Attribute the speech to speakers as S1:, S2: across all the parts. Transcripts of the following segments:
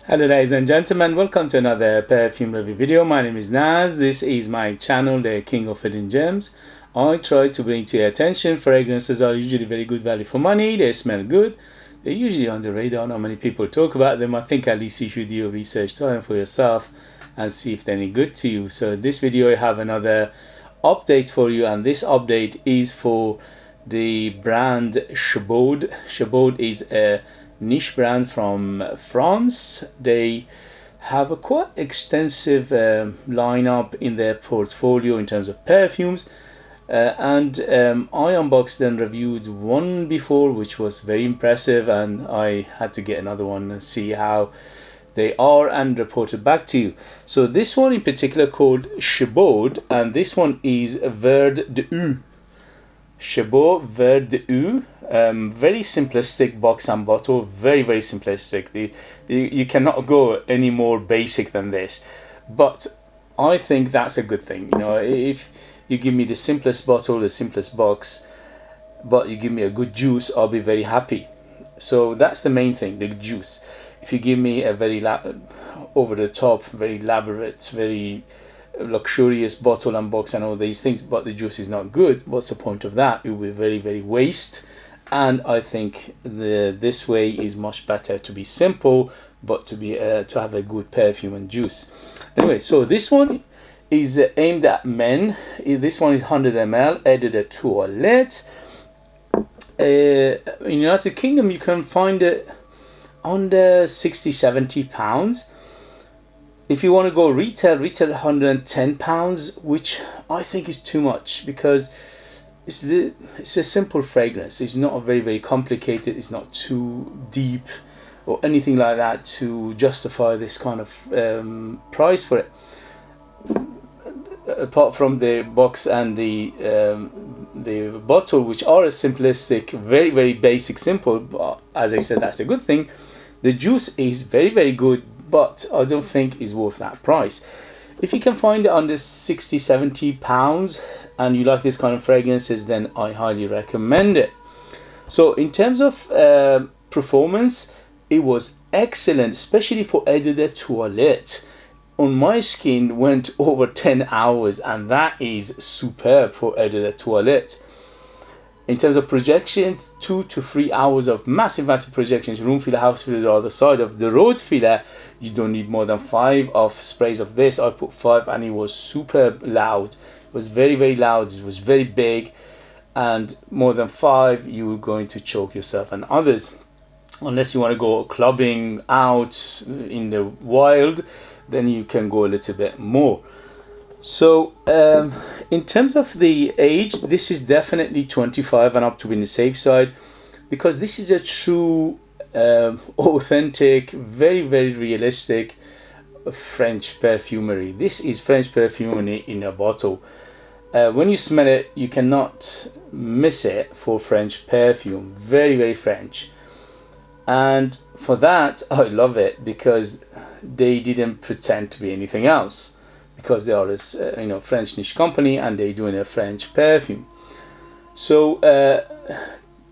S1: Hello ladies and gentlemen, welcome to another perfume review video. My name is Naz. This is my channel, the King of Hidden Gems. I try to bring to your attention fragrances are usually very good value for money. They smell good. They're usually on the radar. Not many people talk about them. I think at least you should do your research time for yourself and see if they're any good to you. So in this video I have another update for you, and this update is for the brand Chabaud. Chabaud is a niche brand from France. They have a quite extensive lineup in their portfolio in terms of perfumes, and I unboxed and reviewed one before which was very impressive, and I had to get another one and see how they are and report it back to you. So this one in particular called Chabaud, and this one is Vert de Eau. Chabaud Vert de Eau. Very simplistic box and bottle, very simplistic. You cannot go any more basic than this, but I think that's a good thing. You know, if you give me the simplest bottle, the simplest box, but you give me a good juice, I'll be very happy. So that's the main thing, the juice. If you give me a very over the top, very elaborate, very luxurious bottle and box and all these things, but the juice is not good, what's the point of that? It will be very waste. And I think this way is much better, to be simple but to be to have a good perfume and juice. Anyway, so this one is aimed at men. This one is 100 ml Eau de Toilette. In United Kingdom you can find it under 60-70 pounds. If you want to go retail 110 pounds, which I think is too much, because it's a simple fragrance. It's not very complicated. It's not too deep or anything like that to justify this kind of price for it. Apart from the box and the bottle, which are a simplistic, very basic, simple, but as I said, that's a good thing. The juice is very good, but I don't think is worth that price. If you can find it under 60-70 pounds and you like this kind of fragrances, then I highly recommend it. So in terms of performance, it was excellent, especially for Eau de Toilette. On my skin went over 10 hours, and that is superb for Eau de Toilette. In terms of projection, 2 to 3 hours of massive projections. Room filler, house filler, the other side of the road filler. You don't need more than 5 of sprays of this. I put 5, and it was super loud. It was very loud. It was very big, and more than 5, you're going to choke yourself and others. Unless you want to go clubbing out in the wild, then you can go a little bit more. So in terms of the age, this is definitely 25 and up to be in the safe side, because this is a true authentic, very realistic French perfumery. This is French perfumery in a bottle. When you smell it, you cannot miss it for French perfume. Very French, and for that I love it, because they didn't pretend to be anything else, because they are a French niche company and they're doing a French perfume. So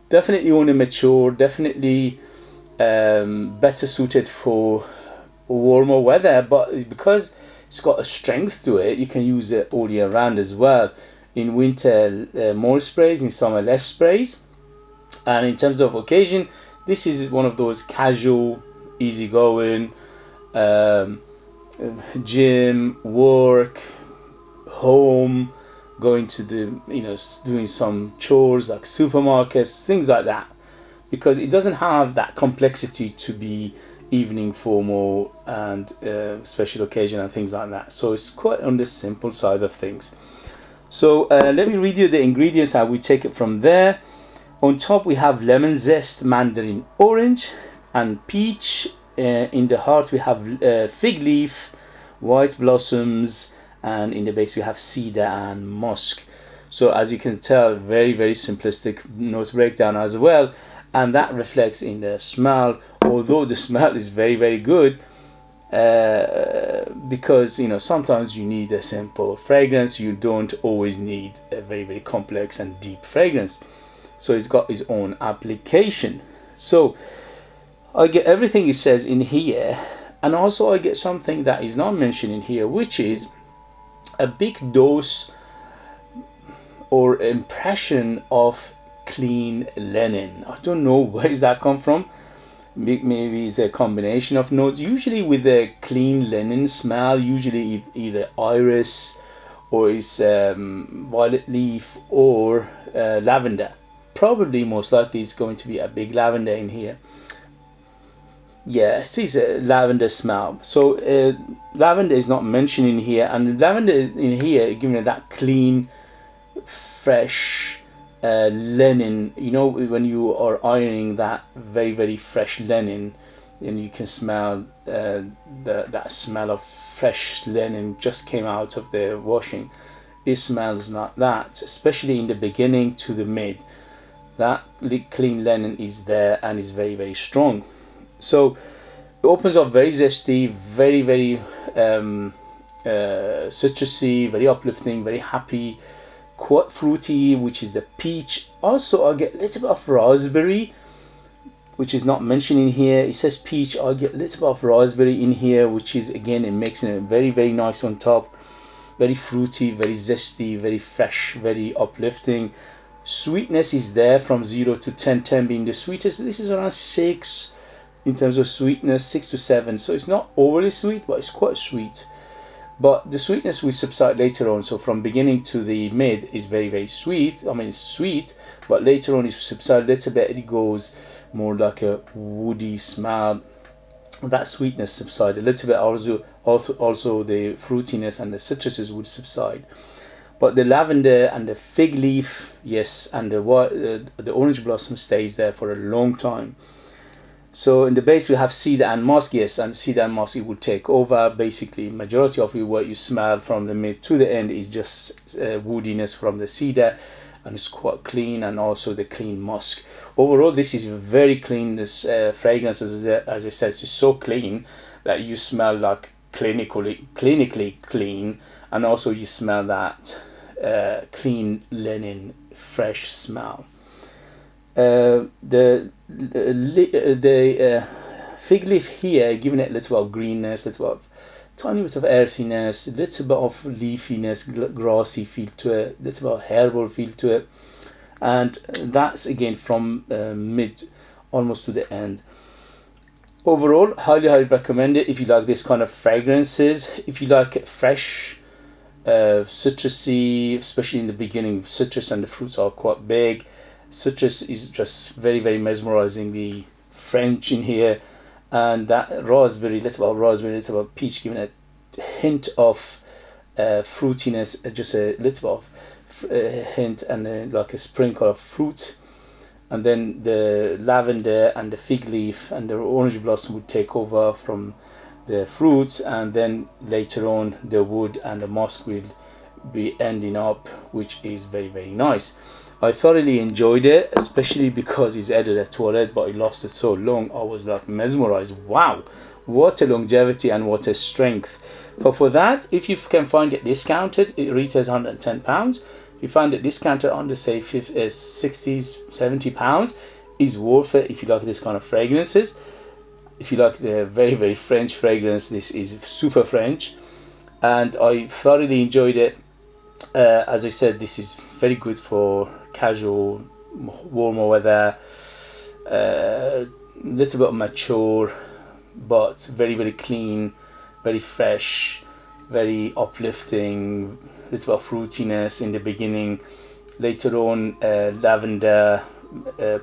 S1: definitely on a mature, definitely better suited for warmer weather, but because it's got a strength to it, you can use it all year round as well. In winter more sprays, in summer less sprays. And in terms of occasion, this is one of those casual, easygoing, gym, work, home, going to the doing some chores like supermarkets, things like that, because it doesn't have that complexity to be evening formal and special occasion and things like that. So it's quite on the simple side of things. So let me read you the ingredients and we take it from there. On top we have lemon zest, mandarin orange and peach. In the heart we have fig leaf, white blossoms, and in the base we have cedar and musk. So as you can tell, very simplistic note breakdown as well, and that reflects in the smell, although the smell is very good, because sometimes you need a simple fragrance. You don't always need a very complex and deep fragrance. So it's got its own application. So I get everything it says in here And also I get something that is not mentioned in here, which is a big dose or impression of clean linen. I don't know where does that come from. Maybe it's a combination of notes. Usually with the clean linen smell, usually either iris or is violet leaf or lavender. Probably most likely it's going to be a big lavender in here. Yeah, it's a lavender smell. So lavender is not mentioned in here, and lavender is in here giving it that clean, fresh linen. You know, when you are ironing that very fresh linen, and you can smell that smell of fresh linen just came out of the washing. It smells like that, especially in the beginning to the mid. That clean linen is there and is very strong. So it opens up very zesty, very citrusy, very uplifting, very happy, quite fruity, which is the peach. Also I get a little bit of raspberry, which is not mentioned in here. It says peach. I get a little bit of raspberry in here, which is again, it makes it very nice on top. Very fruity, very zesty, very fresh, very uplifting. Sweetness is there from 0 to 10, 10 being the sweetest. This is around 6 in terms of sweetness, 6 to 7. So it's not overly sweet, but it's quite sweet. But the sweetness will subside later on. So from beginning to the mid is very sweet. I mean, it's sweet, but later on it subsides a little bit. It goes more like a woody smell. That sweetness subside a little bit. Also the fruitiness and the citruses would subside. But the lavender and the fig leaf, yes, and the orange blossom stays there for a long time. So in the base we have cedar and musk, yes, and cedar and musk, it will take over. Basically, majority of it, what you smell from the mid to the end is just woodiness from the cedar, and it's quite clean, and also the clean musk. Overall, this is very clean. This fragrance, as I said, is so clean that you smell like clinically clean, and also you smell that clean linen, fresh smell. The fig leaf here, giving it a little bit of greenness, a little bit of tiny bit of earthiness, a little bit of leafiness, grassy feel to it, a little bit of herbal feel to it, and that's again from mid almost to the end. Overall, highly recommend it if you like this kind of fragrances. If you like fresh, citrusy, especially in the beginning, citrus and the fruits are quite big. Citrus is just very mesmerizingly French in here, and that raspberry, little bit of raspberry, little bit of peach, giving a hint of fruitiness, just a little bit of hint and like a sprinkle of fruit. And then the lavender and the fig leaf and the orange blossom would take over from the fruits, and then later on the wood and the musk will be ending up, which is very nice. I thoroughly enjoyed it, especially because he's added a toilet, but he lasted so long. I was like mesmerized. Wow, what a longevity and what a strength. But for that, if you can find it discounted, it retails £110. If you find it discounted under say 60s, £70, is worth it if you like this kind of fragrances. If you like the very French fragrance, this is super French, and I thoroughly enjoyed it. As I said, this is very good for casual, warmer weather, little bit mature, but very clean, very fresh, very uplifting, little bit of fruitiness in the beginning. Later on, lavender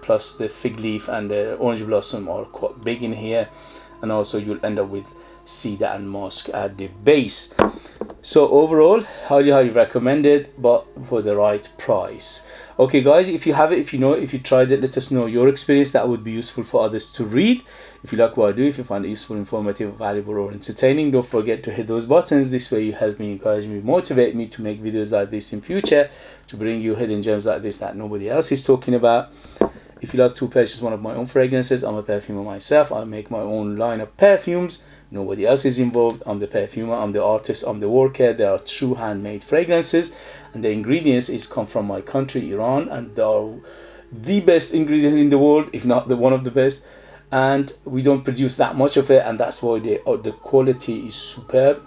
S1: plus the fig leaf and the orange blossom are quite big in here, and also you'll end up with cedar and musk at the base. So overall, highly recommend it, but for the right price. Okay guys, if you have it, if you know it, if you tried it, let us know your experience. That would be useful for others to read. If you like what I do, if you find it useful, informative, valuable, or entertaining, don't forget to hit those buttons. This way you help me, encourage me, motivate me to make videos like this in future, to bring you hidden gems like this that nobody else is talking about. If you like to purchase one of my own fragrances, I'm a perfumer myself. I make my own line of perfumes. Nobody else is involved. I'm the perfumer, I'm the artist, I'm the worker. They are true handmade fragrances, and the ingredients come from my country, Iran, and they are the best ingredients in the world, if not the one of the best. and we don't produce that much of it, and that's why the quality is superb.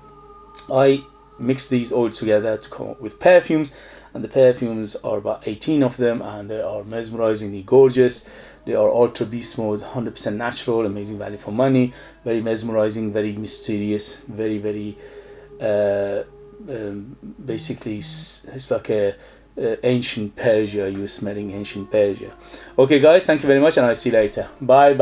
S1: I mix these all together to come up with perfumes, and the perfumes are about 18 of them, and they are mesmerizingly gorgeous. They are ultra beast mode, 100% natural, amazing value for money, very mesmerizing, very mysterious, very basically it's like a ancient Persia. You're smelling ancient Persia. Okay guys, thank you very much, and I'll see you later. Bye.